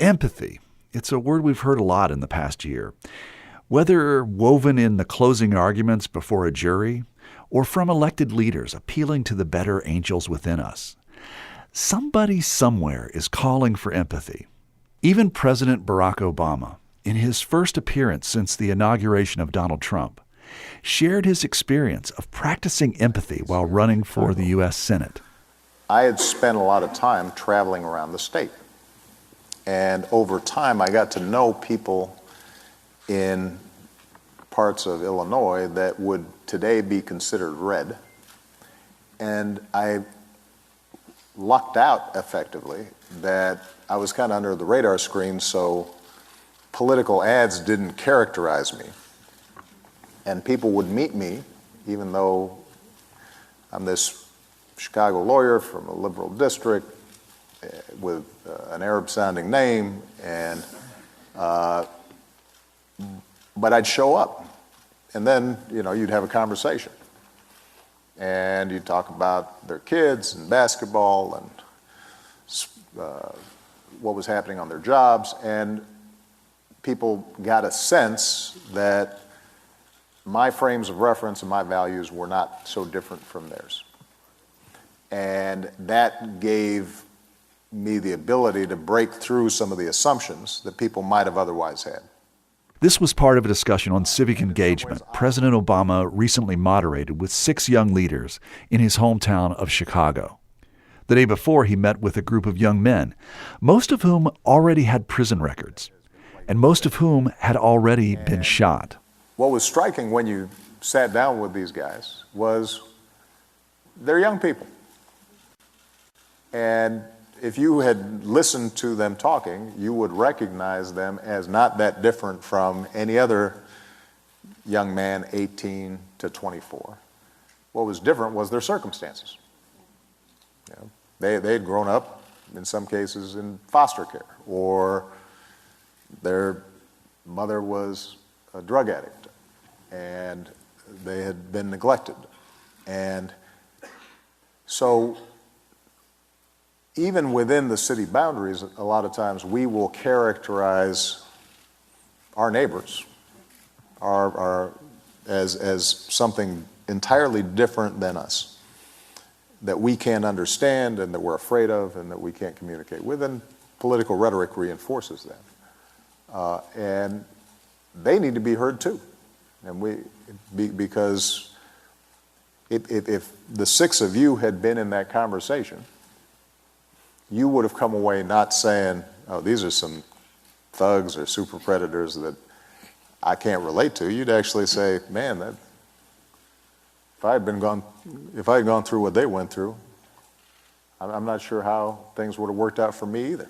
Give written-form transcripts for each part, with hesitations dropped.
Empathy. It's a word we've heard a lot in the past year. Whether woven in the closing arguments before a jury or from elected leaders appealing to the better angels within us, somebody somewhere is calling for empathy. Even President Barack Obama, in his first appearance since the inauguration of Donald Trump, shared his experience of practicing empathy while running for the U.S. Senate. I had spent a lot of time traveling around the state. And over time, I got to know people in parts of Illinois that would today be considered red. And I lucked out effectively that I was kind of under the radar screen, so political ads didn't characterize me. And people would meet me, even though I'm this Chicago lawyer from a liberal district with an Arab-sounding name, and but I'd show up, and then you'd have a conversation, and you'd talk about their kids and basketball and what was happening on their jobs, and people got a sense that my frames of reference and my values were not so different from theirs. And that gave me the ability to break through some of the assumptions that people might have otherwise had. This was part of a discussion on civic engagement President Obama recently moderated with 6 young leaders in his hometown of Chicago. The day before, he met with a group of young men, most of whom already had prison records, and most of whom had already been shot. What was striking when you sat down with these guys was they're young people. And if you had listened to them talking, you would recognize them as not that different from any other young man 18 to 24. What was different was their circumstances. They had grown up, in some cases, in foster care, or their mother was a drug addict, and they had been neglected. And so even within the city boundaries, a lot of times we will characterize our neighbors as something entirely different than us, that we can't understand and that we're afraid of and that we can't communicate with, and political rhetoric reinforces that. And they need to be heard too. And because if the 6 of you had been in that conversation, you would have come away not saying, oh, these are some thugs or super predators that I can't relate to. You'd actually say, man, if I had gone through what they went through, I'm not sure how things would have worked out for me either.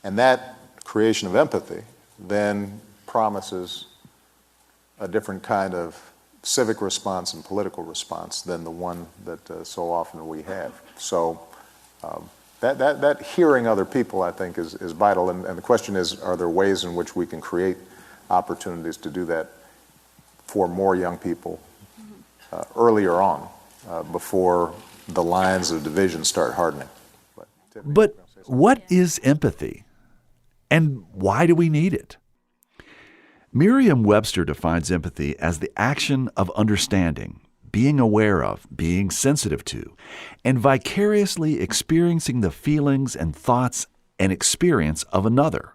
And that creation of empathy then promises a different kind of civic response and political response than the one that so often we have. So that hearing other people, I think, is vital. And the question is, are there ways in which we can create opportunities to do that for more young people earlier on, before the lines of division start hardening? But what is empathy? And why do we need it? Merriam-Webster defines empathy as the action of understanding, being aware of, being sensitive to, and vicariously experiencing the feelings and thoughts and experience of another,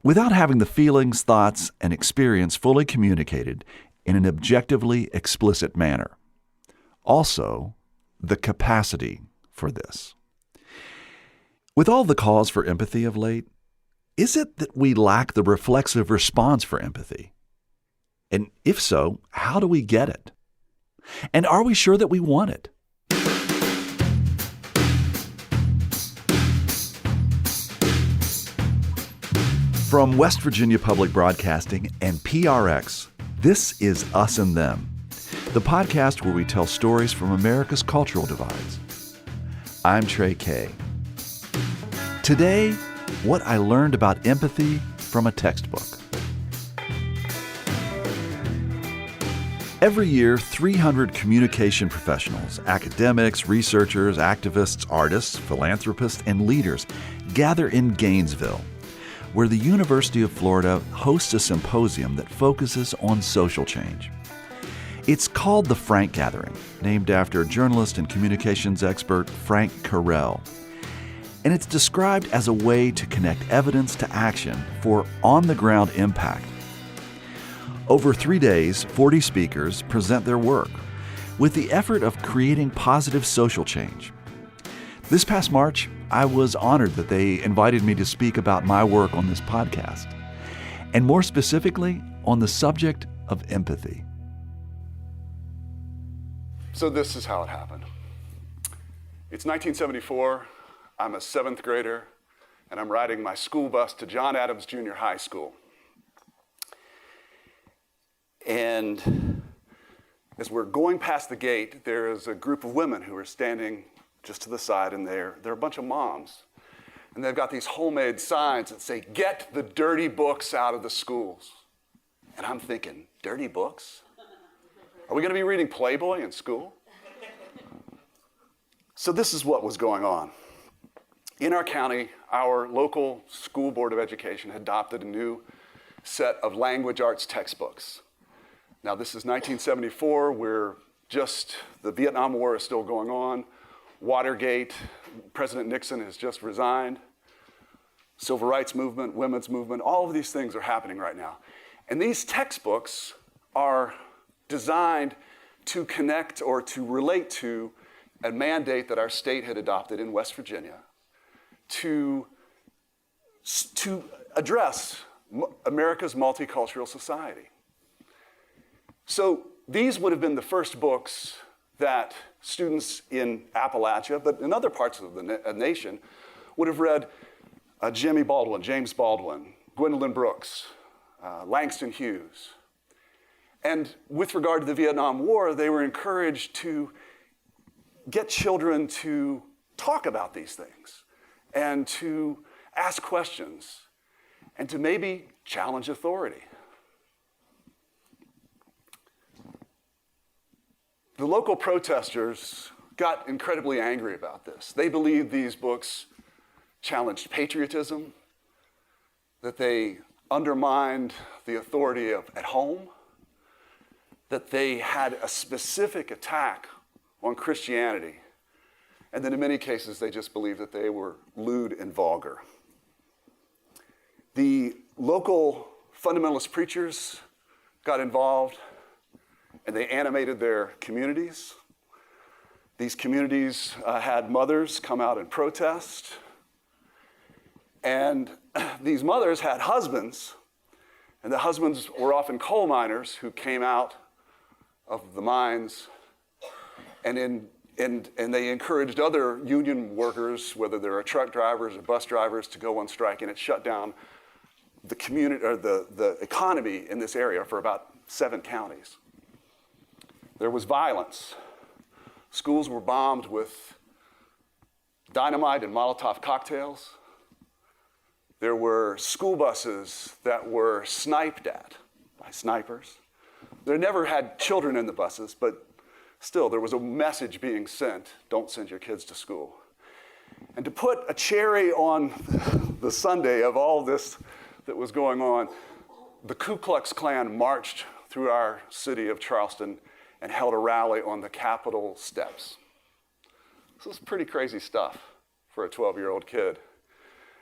without having the feelings, thoughts, and experience fully communicated in an objectively explicit manner. Also, the capacity for this. With all the calls for empathy of late, is it that we lack the reflexive response for empathy? And if so, how do we get it? And are we sure that we want it? From West Virginia Public Broadcasting and PRX, this is Us and Them, the podcast where we tell stories from America's cultural divides. I'm Trey Kay. Today, what I learned about empathy from a textbook. Every year, 300 communication professionals, academics, researchers, activists, artists, philanthropists, and leaders gather in Gainesville, where the University of Florida hosts a symposium that focuses on social change. It's called the Frank Gathering, named after journalist and communications expert Frank Carell. And it's described as a way to connect evidence to action for on-the-ground impact. Over 3 days, 40 speakers present their work with the effort of creating positive social change. This past March, I was honored that they invited me to speak about my work on this podcast, and more specifically, on the subject of empathy. So this is how it happened. It's 1974. I'm a 7th grader, and I'm riding my school bus to John Adams Junior High School. And as we're going past the gate, there is a group of women who are standing just to the side, and they're a bunch of moms. And they've got these homemade signs that say, "Get the dirty books out of the schools." And I'm thinking, dirty books? Are we going to be reading Playboy in school? So this is what was going on. In our county, our local school board of education had adopted a new set of language arts textbooks. Now, this is 1974. The Vietnam War is still going on. Watergate, President Nixon has just resigned. Civil rights movement, women's movement, all of these things are happening right now. And these textbooks are designed to connect or to relate to a mandate that our state had adopted in West Virginia to address America's multicultural society. So these would have been the first books that students in Appalachia, but in other parts of the nation, would have read James Baldwin, Gwendolyn Brooks, Langston Hughes. And with regard to the Vietnam War, they were encouraged to get children to talk about these things and to ask questions and to maybe challenge authority. The local protesters got incredibly angry about this. They believed these books challenged patriotism, that they undermined the authority at home, that they had a specific attack on Christianity, and then in many cases they just believed that they were lewd and vulgar. The local fundamentalist preachers got involved, and they animated their communities. These communities had mothers come out and protest, and these mothers had husbands, and the husbands were often coal miners who came out of the mines, and they encouraged other union workers, whether they were truck drivers or bus drivers, to go on strike, and it shut down the community or the economy in this area for about 7 counties. There was violence. Schools were bombed with dynamite and Molotov cocktails. There were school buses that were sniped at by snipers. They never had children in the buses, but still there was a message being sent: don't send your kids to school. And to put a cherry on the sundae of all this that was going on, the Ku Klux Klan marched through our city of Charleston and held a rally on the Capitol steps. This is pretty crazy stuff for a 12-year-old kid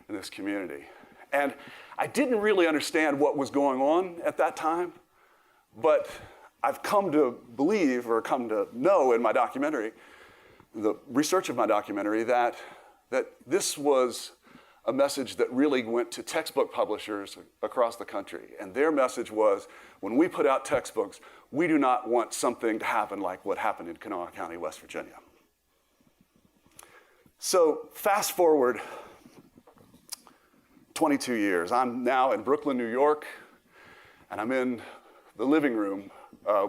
in this community. And I didn't really understand what was going on at that time, but I've come to believe, or come to know in my documentary, the research of my documentary, that this was a message that really went to textbook publishers across the country. And their message was, when we put out textbooks, we do not want something to happen like what happened in Kanawha County, West Virginia. So fast forward 22 years. I'm now in Brooklyn, New York, and I'm in the living room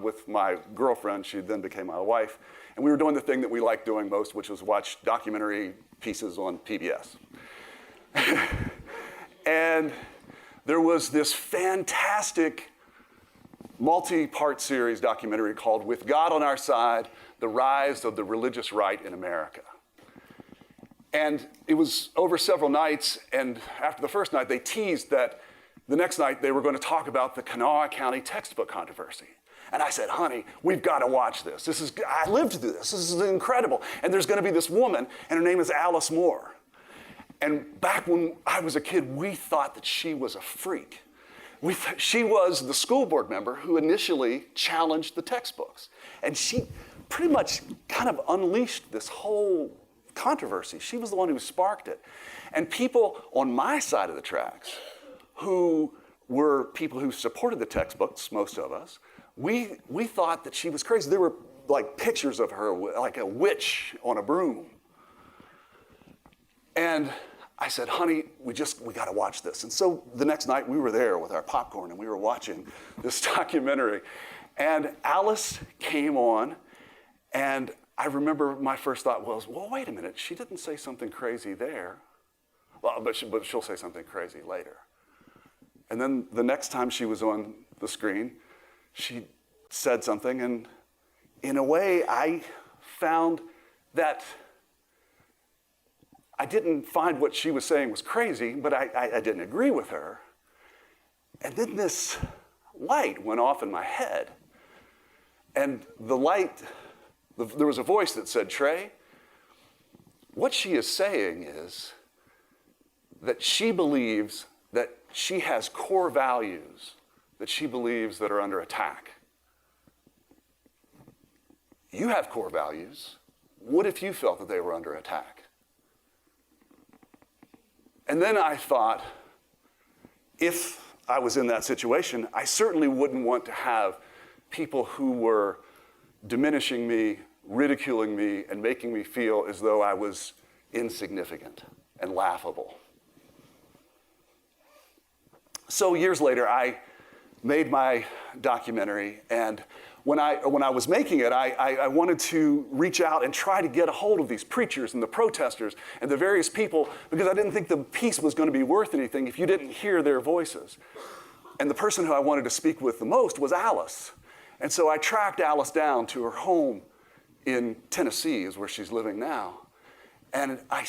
with my girlfriend. She then became my wife. And we were doing the thing that we like doing most, which was watch documentary pieces on PBS. And there was this fantastic multi-part series documentary called "With God on Our Side, The Rise of the Religious Right in America." And it was over several nights, and after the first night, they teased that the next night they were going to talk about the Kanawha County textbook controversy. And I said, honey, we've got to watch this. I lived through this. This is incredible. And there's going to be this woman, and her name is Alice Moore. And back when I was a kid, we thought that she was a freak. She was the school board member who initially challenged the textbooks. And she pretty much kind of unleashed this whole controversy. She was the one who sparked it. And people on my side of the tracks, who were people who supported the textbooks, most of us, we thought that she was crazy. There were like pictures of her, like a witch on a broom. And I said, honey, we got to watch this. And so the next night we were there with our popcorn and we were watching this documentary. And Alice came on, and I remember my first thought was, well, wait a minute, she didn't say something crazy there. Well, but she'll say something crazy later. And then the next time she was on the screen, she said something, and in a way I found that I didn't find what she was saying was crazy, but I didn't agree with her. And then this light went off in my head. And the light, there was a voice that said, Trey, what she is saying is that she believes that she has core values that she believes that are under attack. You have core values. What if you felt that they were under attack? And then I thought, if I was in that situation, I certainly wouldn't want to have people who were diminishing me, ridiculing me, and making me feel as though I was insignificant and laughable. So years later, I made my documentary, and when I was making it, I wanted to reach out and try to get a hold of these preachers and the protesters and the various people, because I didn't think the piece was going to be worth anything if you didn't hear their voices. And the person who I wanted to speak with the most was Alice. And so I tracked Alice down to her home in Tennessee, is where she's living now. And I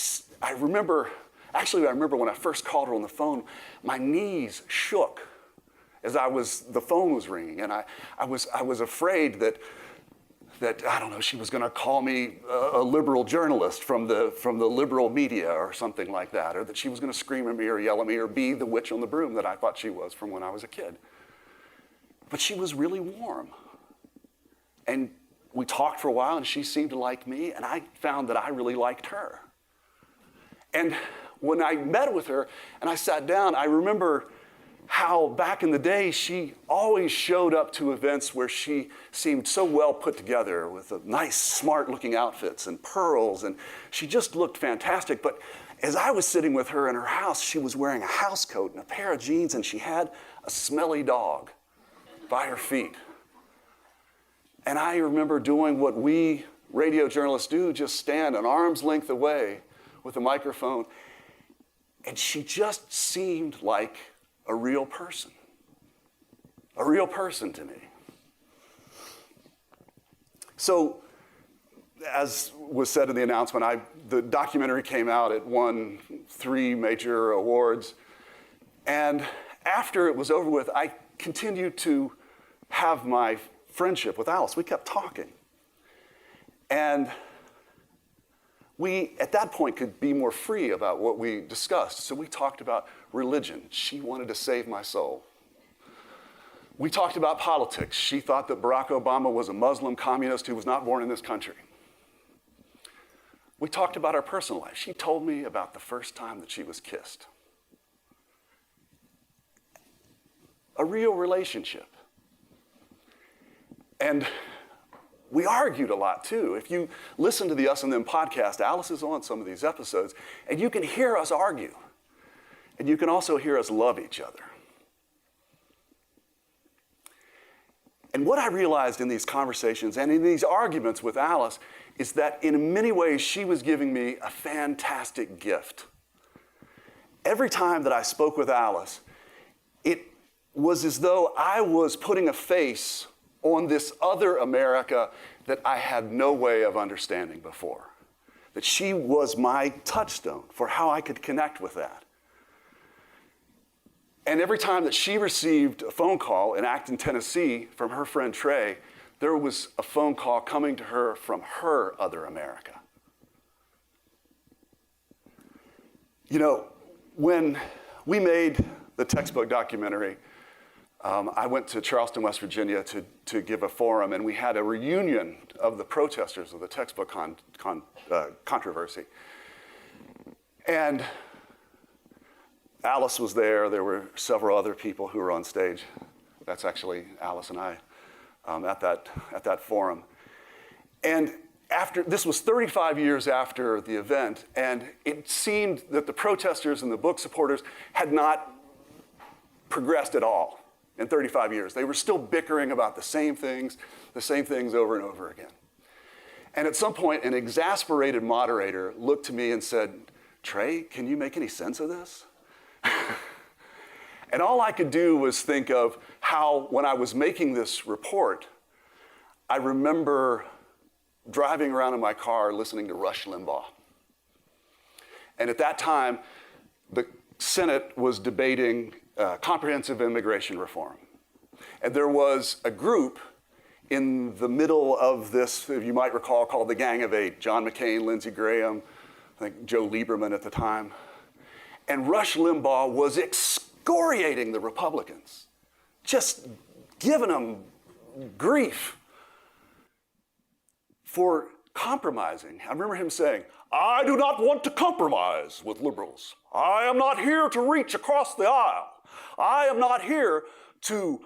remember when I first called her on the phone, my knees shook as the phone was ringing, and I was afraid that I don't know, she was going to call me a liberal journalist from the liberal media or something like that, or that she was going to scream at me or yell at me or be the witch on the broom that I thought she was from when I was a kid. But she was really warm, and we talked for a while, and she seemed to like me, and I found that I really liked her. And when I met with her and I sat down, I remember how back in the day she always showed up to events where she seemed so well put together with nice, smart-looking outfits and pearls, and she just looked fantastic. But as I was sitting with her in her house, she was wearing a house coat and a pair of jeans, and she had a smelly dog by her feet. And I remember doing what we radio journalists do, just stand an arm's length away with a microphone, and she just seemed like a real person to me. So, as was said in the announcement, the documentary came out. It won 3 major awards. And after it was over with, I continued to have my friendship with Alice. We kept talking. And we, at that point, could be more free about what we discussed. So we talked about religion. She wanted to save my soul. We talked about politics. She thought that Barack Obama was a Muslim communist who was not born in this country. We talked about our personal life. She told me about the first time that she was kissed. A real relationship. And we argued a lot, too. If you listen to the Us and Them podcast, Alice is on some of these episodes, and you can hear us argue. And you can also hear us love each other. And what I realized in these conversations and in these arguments with Alice is that in many ways she was giving me a fantastic gift. Every time that I spoke with Alice, it was as though I was putting a face on this other America that I had no way of understanding before. that she was my touchstone for how I could connect with that. And every time that she received a phone call in Acton, Tennessee from her friend Trey, there was a phone call coming to her from her other America. You know, when we made the textbook documentary, I went to Charleston, West Virginia to give a forum, and we had a reunion of the protesters of the textbook controversy. And Alice was there. There were several other people who were on stage. That's actually Alice and I at that forum. And this was 35 years after the event, and it seemed that the protesters and the book supporters had not progressed at all in 35 years. They were still bickering about the same things over and over again. And at some point, an exasperated moderator looked to me and said, "Trey, can you make any sense of this?" And all I could do was think of how, when I was making this report, I remember driving around in my car listening to Rush Limbaugh. And at that time, the Senate was debating comprehensive immigration reform. And there was a group in the middle of this, you might recall, called the Gang of Eight: John McCain, Lindsey Graham, I think Joe Lieberman at the time. And Rush Limbaugh was excoriating the Republicans, just giving them grief for compromising. I remember him saying, "I do not want to compromise with liberals. I am not here to reach across the aisle. I am not here to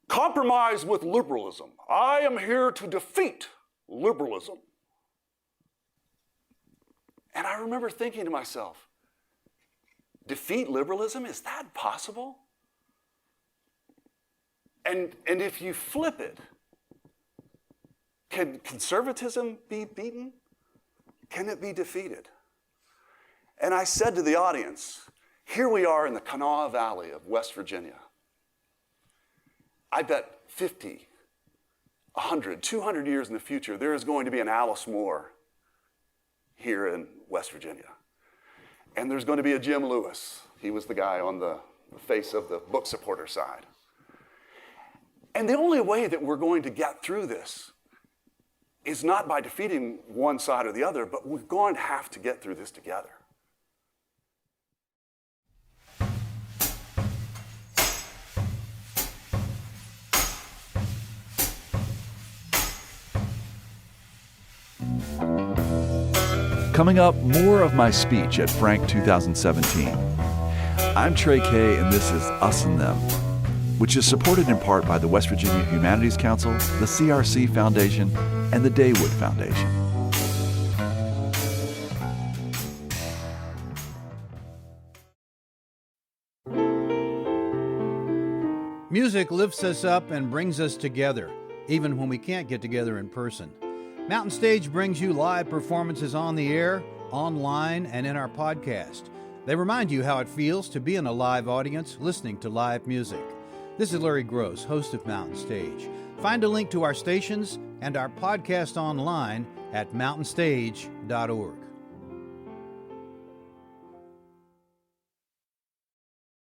compromise with liberalism. I am here to defeat liberalism." And I remember thinking to myself, defeat liberalism? Is that possible? And if you flip it, can conservatism be beaten? Can it be defeated? And I said to the audience, here we are in the Kanawha Valley of West Virginia. I bet 50, 100, 200 years in the future, there is going to be an Alice Moore here in West Virginia. And there's going to be a Jim Lewis. He was the guy on the face of the book supporter side. And the only way that we're going to get through this is not by defeating one side or the other, but we're going to have to get through this together. Coming up, more of my speech at Frank 2017. I'm Trey Kay, and this is Us and Them, which is supported in part by the West Virginia Humanities Council, the CRC Foundation, and the Daywood Foundation. Music lifts us up and brings us together, even when we can't get together in person. Mountain Stage brings you live performances on the air, online, and in our podcast. They remind you how it feels to be in a live audience listening to live music. This is Larry Gross, host of Mountain Stage. Find a link to our stations and our podcast online at mountainstage.org.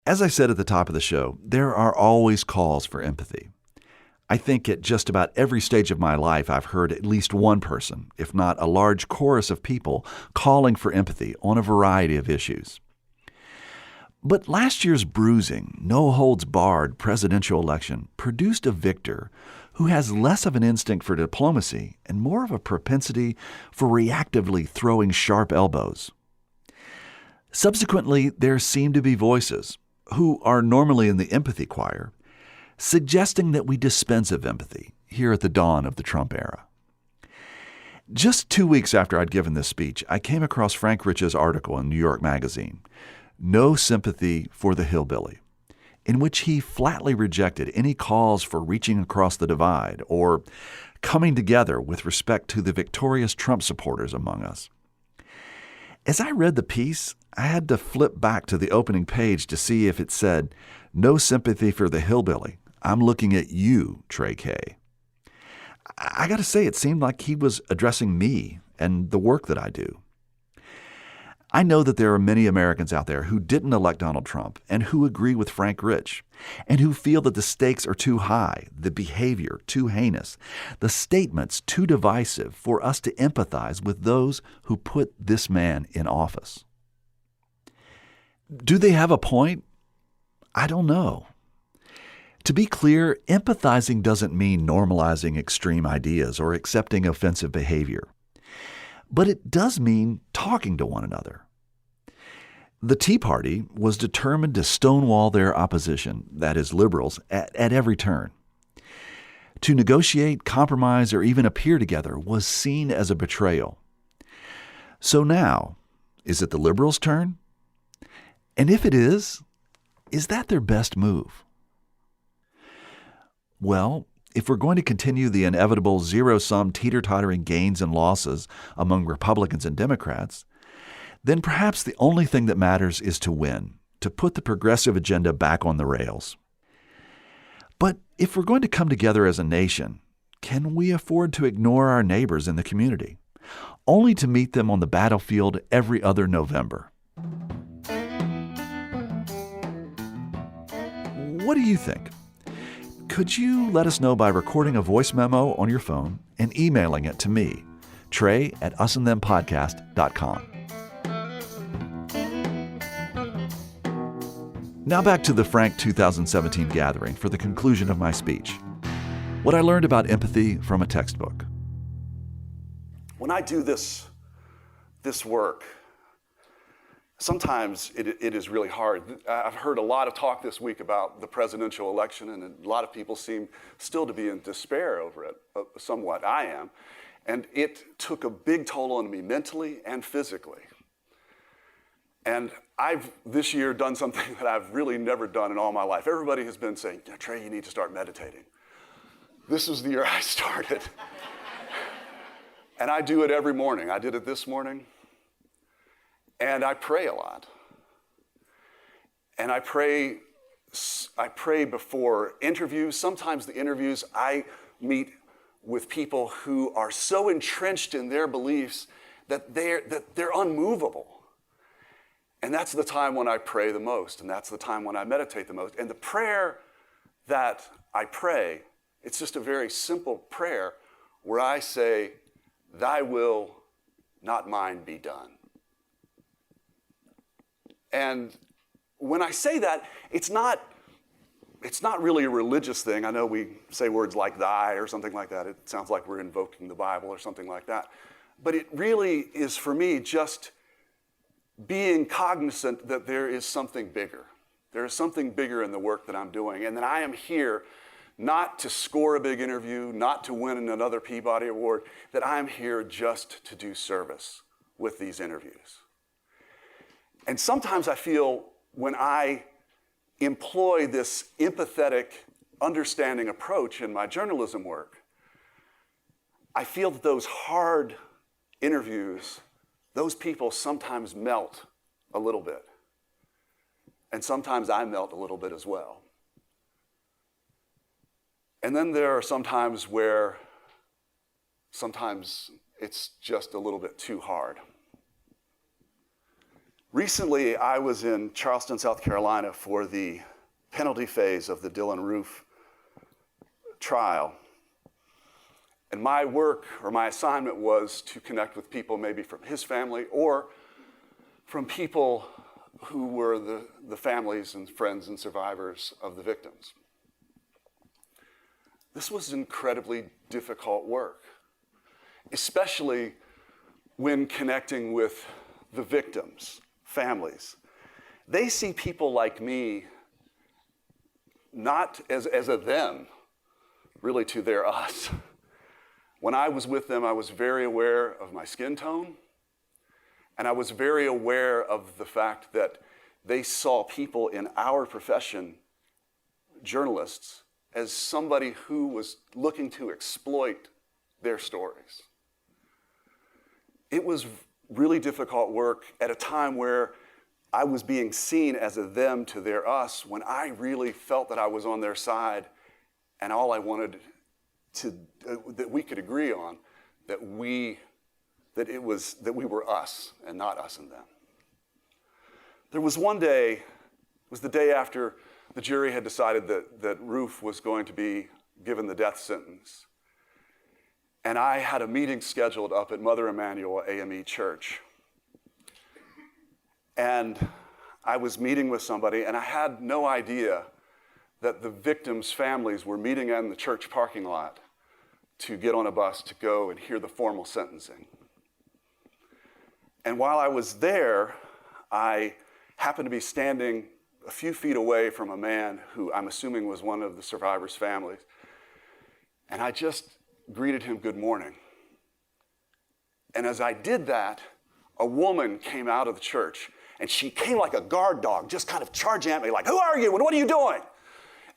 As I said at the top of the show, there are always calls for empathy. I think at just about every stage of my life, I've heard at least one person, if not a large chorus of people, calling for empathy on a variety of issues. But last year's bruising, no-holds-barred presidential election produced a victor who has less of an instinct for diplomacy and more of a propensity for reactively throwing sharp elbows. Subsequently, there seemed to be voices, who are normally in the empathy choir, suggesting that we dispense of empathy here at the dawn of the Trump era. Just 2 weeks after I'd given this speech, I came across Frank Rich's article in New York Magazine, No Sympathy for the Hillbilly, in which he flatly rejected any calls for reaching across the divide or coming together with respect to the victorious Trump supporters among us. As I read the piece, I had to flip back to the opening page to see if it said, No sympathy for the hillbilly. I'm looking at you, Trey Kay. I got to say, it seemed like he was addressing me and the work that I do. I know that there are many Americans out there who didn't elect Donald Trump and who agree with Frank Rich and who feel that the stakes are too high, the behavior too heinous, the statements too divisive for us to empathize with those who put this man in office. Do they have a point? I don't know. To be clear, empathizing doesn't mean normalizing extreme ideas or accepting offensive behavior. But it does mean talking to one another. The Tea Party was determined to stonewall their opposition, that is, liberals, at every turn. To negotiate, compromise, or even appear together was seen as a betrayal. So now, is it the liberals' turn? And if it is that their best move? Well, if we're going to continue the inevitable zero-sum teeter-tottering gains and losses among Republicans and Democrats, then perhaps the only thing that matters is to win, to put the progressive agenda back on the rails. But if we're going to come together as a nation, can we afford to ignore our neighbors in the community, only to meet them on the battlefield every other November? What do you think? Could you let us know by recording a voice memo on your phone and emailing it to me, Trey at usandthempodcast.com. Now back to the Frank 2017 gathering for the conclusion of my speech. What I learned about empathy from a textbook. When I do this work, sometimes it is really hard. I've heard a lot of talk this week about the presidential election, and a lot of people seem still to be in despair over it, somewhat. I am. And it took a big toll on me mentally and physically. And I've this year done something that I've really never done in all my life. Everybody has been saying, Trey, you need to start meditating. This was the year I started. And I do it every morning. I did it this morning. And I pray a lot. And I pray before interviews. Sometimes the interviews, I meet with people who are so entrenched in their beliefs that they're unmovable. And that's the time when I pray the most, and that's the time when I meditate the most. And the prayer that I pray, it's just a very simple prayer where I say, "Thy will, not mine, be done." And when I say that, it's not really a religious thing. I know we say words like thy or something like that. It sounds like we're invoking the Bible or something like that. But it really is, for me, just being cognizant that there is something bigger. There is something bigger in the work that I'm doing, and that I am here not to score a big interview, not to win another Peabody Award, that I'm here just to do service with these interviews. And sometimes I feel when I employ this empathetic, understanding approach in my journalism work, I feel that those hard interviews, those people sometimes melt a little bit. And sometimes I melt a little bit as well. And then there are some times where sometimes it's just a little bit too hard. Recently, I was in Charleston, South Carolina for the penalty phase of the Dylann Roof trial. And my work or my assignment was to connect with people maybe from his family or from people who were the families and friends and survivors of the victims. This was incredibly difficult work, especially when connecting with the victims, families. They see people like me not as a them, really to their us. When I was with them, I was very aware of my skin tone, and I was very aware of the fact that they saw people in our profession, journalists, as somebody who was looking to exploit their stories. It was really difficult work at a time where I was being seen as a them to their us, when I really felt that I was on their side, and all I wanted that we could agree on, that we were us and not us and them. There was one day, it was the day after the jury had decided that Ruth was going to be given the death sentence. And I had a meeting scheduled up at Mother Emanuel AME Church. And I was meeting with somebody, and I had no idea that the victims' families were meeting in the church parking lot to get on a bus to go and hear the formal sentencing. And while I was there, I happened to be standing a few feet away from a man who I'm assuming was one of the survivors' families. And I just greeted him good morning. And as I did that, a woman came out of the church, and she came like a guard dog, just kind of charging at me like, "Who are you and what are you doing?"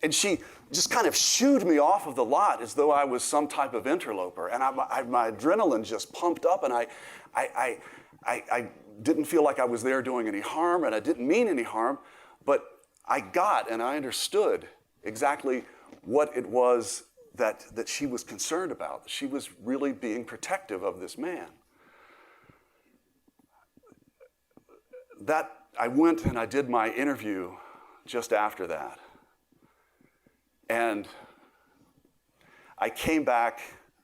And she just kind of shooed me off of the lot as though I was some type of interloper. And my adrenaline just pumped up, and I didn't feel like I was there doing any harm, and I didn't mean any harm, but I got and I understood exactly what it was that she was concerned about. She was really being protective of this man. I went and I did my interview just after that. And I came back,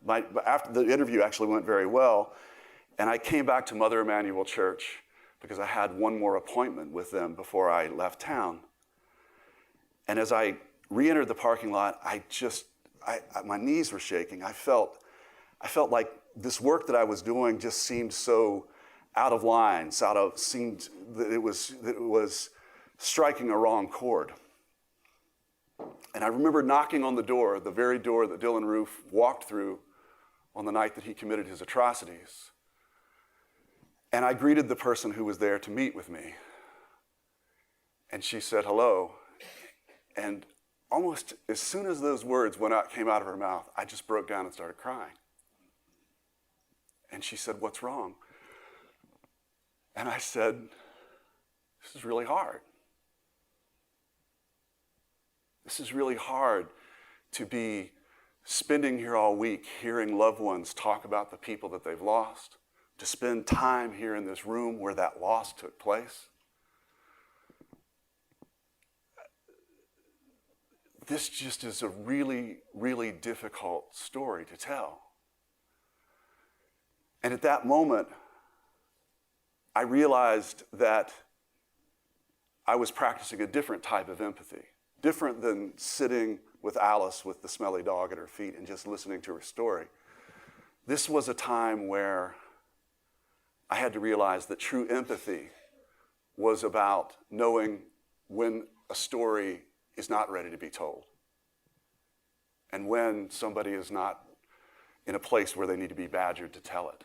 after the interview actually went very well, and I came back to Mother Emanuel Church because I had one more appointment with them before I left town. And as I re-entered the parking lot, my knees were shaking. I felt like this work that I was doing just seemed so out of line, seemed that it was striking a wrong chord. And I remember knocking on the door, the very door that Dylan Roof walked through on the night that he committed his atrocities. And I greeted the person who was there to meet with me. And she said, "Hello." And almost as soon as those words came out of her mouth, I just broke down and started crying. And she said, "What's wrong?" And I said, "This is really hard. This is really hard to be spending here all week hearing loved ones talk about the people that they've lost, to spend time here in this room where that loss took place. This just is a really, really difficult story to tell." And at that moment, I realized that I was practicing a different type of empathy, different than sitting with Alice with the smelly dog at her feet and just listening to her story. This was a time where I had to realize that true empathy was about knowing when a story is not ready to be told and when somebody is not in a place where they need to be badgered to tell it.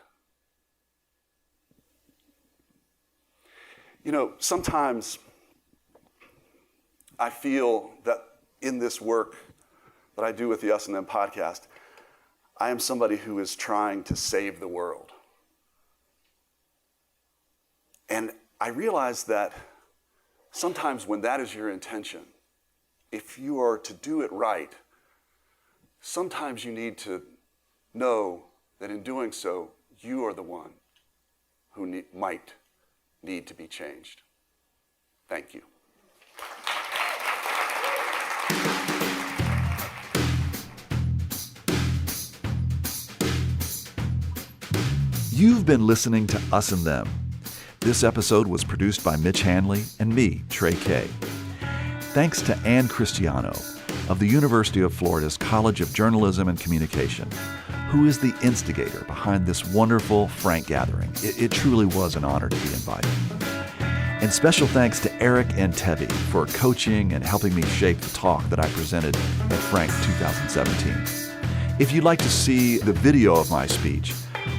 You know, sometimes I feel that in this work that I do with the Us and Them podcast, I am somebody who is trying to save the world. And I realize that sometimes when that is your intention, if you are to do it right, sometimes you need to know that in doing so, you are the one who might need to be changed. Thank you. You've been listening to Us and Them. This episode was produced by Mitch Hanley and me, Trey Kay. Thanks to Ann Cristiano of the University of Florida's College of Journalism and Communication, who is the instigator behind this wonderful, frank gathering. It truly was an honor to be invited. And special thanks to Eric and Tevi for coaching and helping me shape the talk that I presented at Frank 2017. If you'd like to see the video of my speech,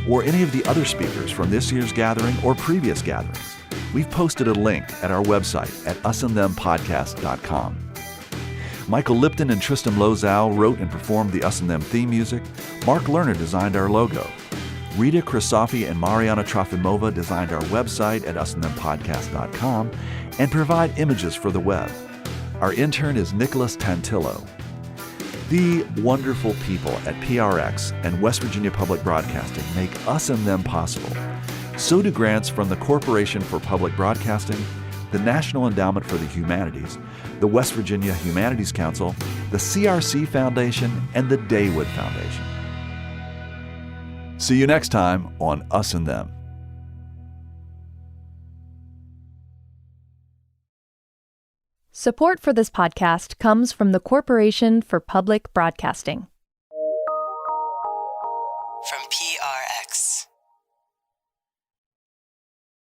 or any of the other speakers from this year's gathering or previous gatherings, we've posted a link at our website at usandthempodcast.com. Michael Lipton and Tristan Lozow wrote and performed the Us and Them theme music. Mark Lerner designed our logo. Rita Krisofi and Mariana Trofimova designed our website at usandthempodcast.com and provide images for the web. Our intern is Nicholas Tantillo. The wonderful people at PRX and West Virginia Public Broadcasting make Us and Them possible. So do grants from the Corporation for Public Broadcasting, the National Endowment for the Humanities, the West Virginia Humanities Council, the CRC Foundation, and the Daywood Foundation. See you next time on Us and Them. Support for this podcast comes from the Corporation for Public Broadcasting. From